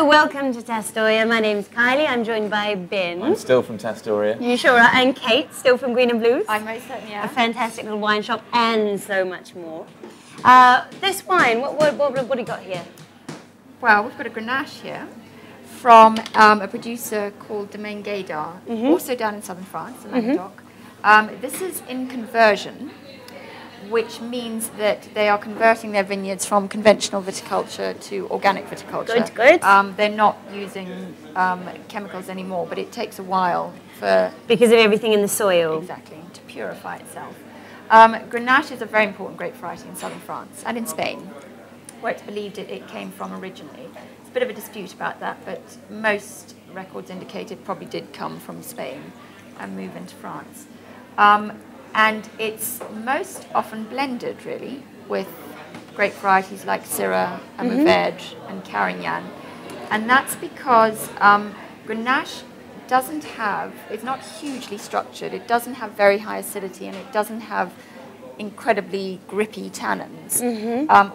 Hello, welcome to Tastoria. My name's Kylie. I'm joined by Ben. I'm still from Tastoria. You sure are. And Kate, still from Green and Blues. I most certainly am. A fantastic little wine shop and so much more. This wine, what do you got here? Well, we've got a Grenache here from a producer called Domaine Gayda, also down in southern France, in Languedoc. This is in conversion, which means that they are converting their vineyards from conventional viticulture to organic viticulture. Good, good. They're not using chemicals anymore, but it takes a while for... Because of everything in the soil. Exactly, to purify itself. Grenache is a very important grape variety in southern France and in Spain, where it's believed it came from originally. It's a bit of a dispute about that, but most records indicate it probably did come from Spain and move into France. And it's most often blended, really, with grape varieties like Syrah and Mourvedre and Carignan. And that's because Grenache doesn't have, it's not hugely structured, it doesn't have very high acidity, and it doesn't have incredibly grippy tannins.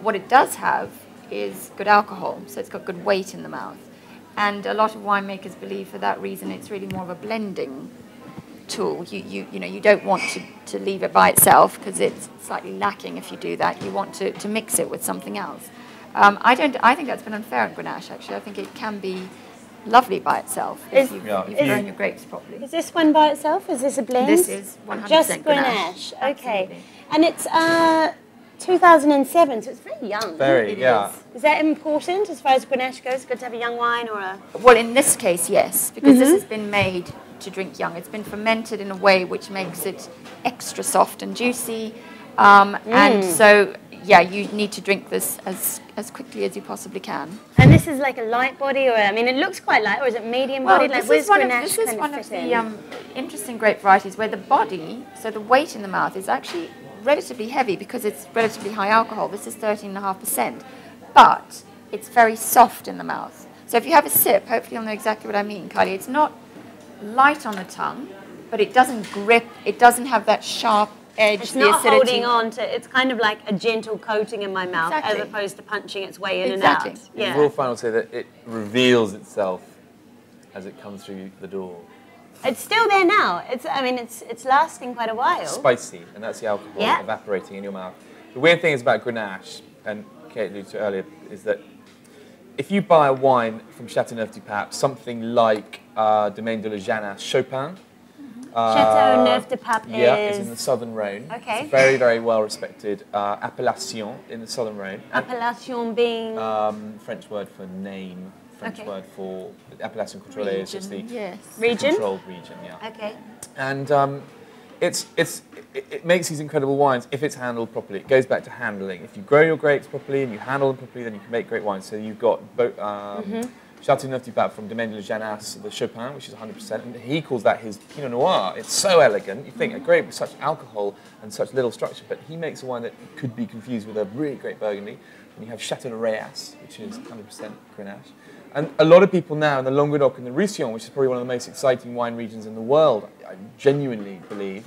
What it does have is good alcohol, so it's got good weight in the mouth. And a lot of winemakers believe for that reason it's really more of a blending tool. You don't want to leave it by itself because it's slightly lacking if you do that. You want to mix it with something else. I think that's been unfair in Grenache, actually. I think it can be lovely by itself if you've grown your grapes properly. Is this one by itself? Is this a blend? This is 100% Just Grenache. Grenache. Okay. Absolutely. And it's 2007, so it's very young. Very, yeah. Is that important as far as Grenache goes? Good to have a young wine or a... Well, in this case, yes, because this has been made to drink young. It's been fermented in a way which makes it extra soft and juicy. And so, yeah, you need to drink this as quickly as you possibly can. And this is like a light body, or I mean, it looks quite light, or is it medium body? Like, this is one fit of the interesting grape varieties where the body, so the weight in the mouth, is actually relatively heavy because it's relatively high alcohol. This is 13.5%, but it's very soft in the mouth. So if you have a sip, hopefully you'll know exactly what I mean, Kylie. It's not light on the tongue, but it doesn't grip. It doesn't have that sharp edge. It's not holding on to. It's kind of like a gentle coating in my mouth, as opposed to punching its way in and out. Yeah. You will find also that it reveals itself as it comes through the door. It's still there now. It's lasting quite a while. Spicy, and that's the alcohol evaporating in your mouth. The weird thing is about Grenache, and Kate alluded to it earlier, is that if you buy a wine from Châteauneuf-du-Pape, something like Domaine Gayda Chopin. Châteauneuf-du-Pape is in the southern Rhone. Okay. It's a very, very well respected appellation in the southern Rhone. Appellation being French word for name. French word for appellation contrôlée is just the region. Controlled region. Yeah. Okay. And it makes these incredible wines if it's handled properly. It goes back to handling. If you grow your grapes properly and you handle them properly, then you can make great wines. So you've got Châteauneuf-du-Pape from Domaine Gayda, the Chopin, which is 100%, and he calls that his Pinot Noir. It's so elegant. You think a grape with such alcohol and such little structure, but he makes a wine that could be confused with a really great Burgundy. And you have Château de Rayas, which is 100% Grenache. And a lot of people now in the Languedoc and the Roussillon, which is probably one of the most exciting wine regions in the world, I genuinely believe.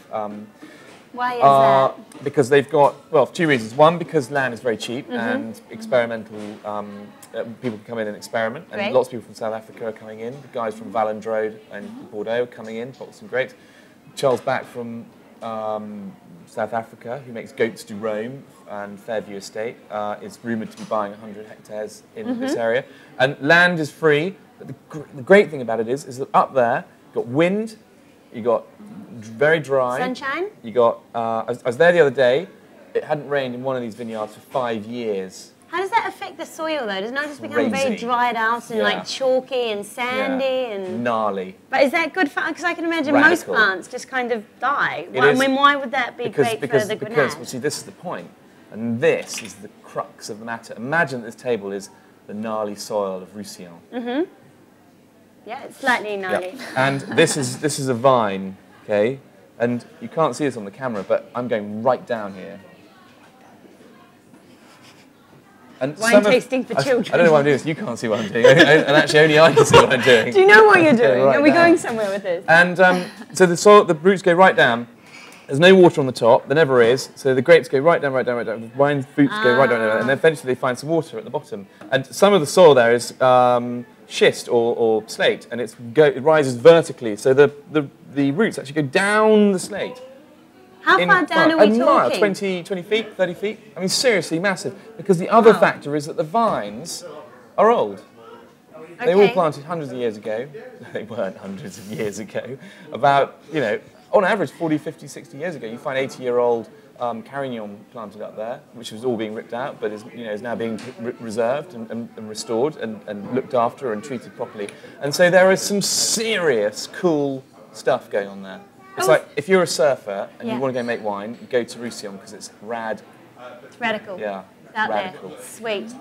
Why is that? Because they've got, well, for two reasons. One, because land is very cheap and experimental, people can come in and experiment. And lots of people from South Africa are coming in. The guys from Valandrode and Bordeaux are coming in, bought some grapes. Charles Back from South Africa, who makes Goats du Rhôme and Fairview Estate, is rumoured to be buying 100 hectares in this area. And land is free. But the great thing about it is that up there, you've got wind, you've got very dry. Sunshine? You got, I was there the other day, it hadn't rained in one of these vineyards for 5 years. How does that affect the soil though? Does it not just become very dried out and like chalky and sandy and... Gnarly. But is that good for, because I can imagine most plants just kind of die. Why would that be great for the Grenache? Well, see, this is the point. And this is the crux of the matter. Imagine that this table is the gnarly soil of Roussillon. Yeah, it's slightly gnarly. Yep. And this is a vine, okay? And you can't see this on the camera, but I'm going right down here. And wine tasting for children. I don't know why I'm doing this. You can't see what I'm doing. And actually, only I can see what I'm doing. Do you know what you're doing? Are we going somewhere with this? And so the roots go right down. There's no water on the top. There never is. So the grapes go right down, right down, right down. The wine fruits go right down, and then eventually they find some water at the bottom. And some of the soil there is schist or slate, and it rises vertically. So the roots actually go down the slate. How far down are we talking? A mile, 20 feet, 30 feet. I mean, seriously massive. Because the other factor is that the vines are old. Okay. They were all planted hundreds of years ago. They weren't hundreds of years ago. About, on average, 40, 50, 60 years ago, you find 80-year-old Carignan planted up there, which was all being ripped out, but is now being reserved and restored and looked after and treated properly. And so there is some serious cool stuff going on there. It's like if you're a surfer and you want to go make wine, go to Roussillon because it's rad. It's radical. Yeah. It's out there. Sweet.